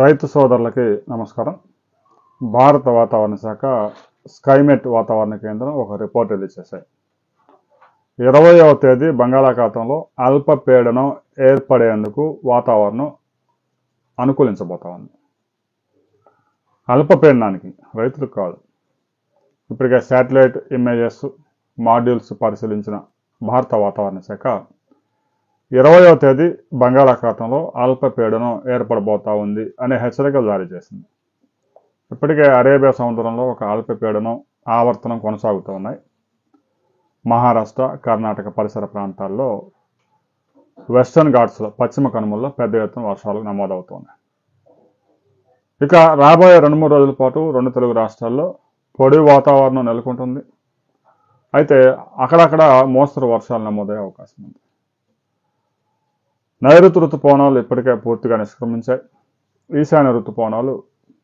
రైతు సోదరులకి నమస్కారం. భారత వాతావరణ శాఖ స్కైమెట్ వాతావరణ కేంద్రం ఒక రిపోర్ట్ రిలీజ్ చేశాయి. 20వ తేదీ బంగాళాఖాతంలో అల్పపీడనం ఏర్పడేందుకు వాతావరణం అనుకూలించబోతా ఉంది. అల్పపీడనానికి, రైతులకు కాదు. ఇప్పటికే శాటిలైట్ ఇమేజెస్, మాడ్యూల్స్ పరిశీలించిన భారత వాతావరణ శాఖ 20వ తేదీ బంగాళాఖాతంలో అల్పపీడనం ఏర్పడబోతా ఉంది అనే హెచ్చరికలు జారీ చేసింది. ఇప్పటికే అరేబియా సముద్రంలో ఒక అల్పపీడనం ఆవర్తనం కొనసాగుతూ ఉన్నాయి. మహారాష్ట్ర, కర్ణాటక పరిసర ప్రాంతాల్లో వెస్టర్న్ ఘాట్స్లో పశ్చిమ కనుమల్లో పెద్ద ఎత్తున వర్షాలు నమోదవుతున్నాయి. ఇక రాబోయే 2-3 రోజుల పాటు 2 తెలుగు రాష్ట్రాల్లో పొడి వాతావరణం నెలకొంటుంది. అయితే అక్కడక్కడ మోస్తరు వర్షాలు నమోదయ్యే అవకాశం ఉంది. నైరుతి ఋతుపవనాలు ఇప్పటికే పూర్తిగా నిష్క్రమించాయి. ఈశాన్య ఋతుపవనాలు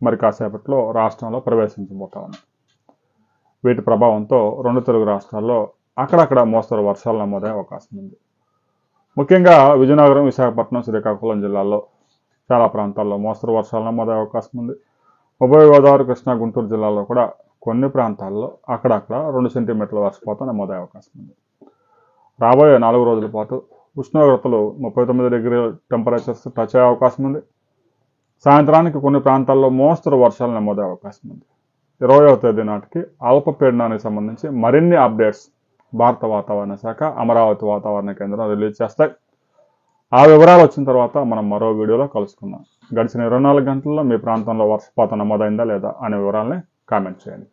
మరి కాసేపట్లో రాష్ట్రంలో ప్రవేశించబోతా ఉన్నాయి. వీటి ప్రభావంతో 2 తెలుగు రాష్ట్రాల్లో అక్కడక్కడ మోస్తరు వర్షాలు నమోదయ్యే అవకాశం ఉంది. ముఖ్యంగా విజయనగరం, విశాఖపట్నం, శ్రీకాకుళం జిల్లాల్లో చాలా ప్రాంతాల్లో మోస్తరు వర్షాలు నమోదయ్యే అవకాశం ఉంది. ఉభయ గోదావరి, కృష్ణా, గుంటూరు జిల్లాల్లో కూడా కొన్ని ప్రాంతాల్లో అక్కడక్కడ 2 సెంటీమీటర్ల వర్షపాతం నమోదయ్యే అవకాశం ఉంది. రాబోయే 4 రోజుల పాటు ఉష్ణోగ్రతలు 39 డిగ్రీల టెంపరేచర్స్ టచ్ అయ్యే అవకాశం ఉంది. సాయంత్రానికి కొన్ని ప్రాంతాల్లో మోస్తరు వర్షాలు నమోదయ్యే అవకాశం ఉంది. 20వ తేదీ నాటికి అల్పపీడనానికి సంబంధించి మరిన్ని అప్డేట్స్ భారత వాతావరణ శాఖ, అమరావతి వాతావరణ కేంద్రం రిలీజ్ చేస్తాయి. ఆ వివరాలు వచ్చిన తర్వాత మనం మరో వీడియోలో కలుసుకుందాం. గడిచిన 24 గంటల్లో మీ ప్రాంతంలో వర్షపాతం నమోదైందా లేదా అనే వివరాలని కామెంట్ చేయండి.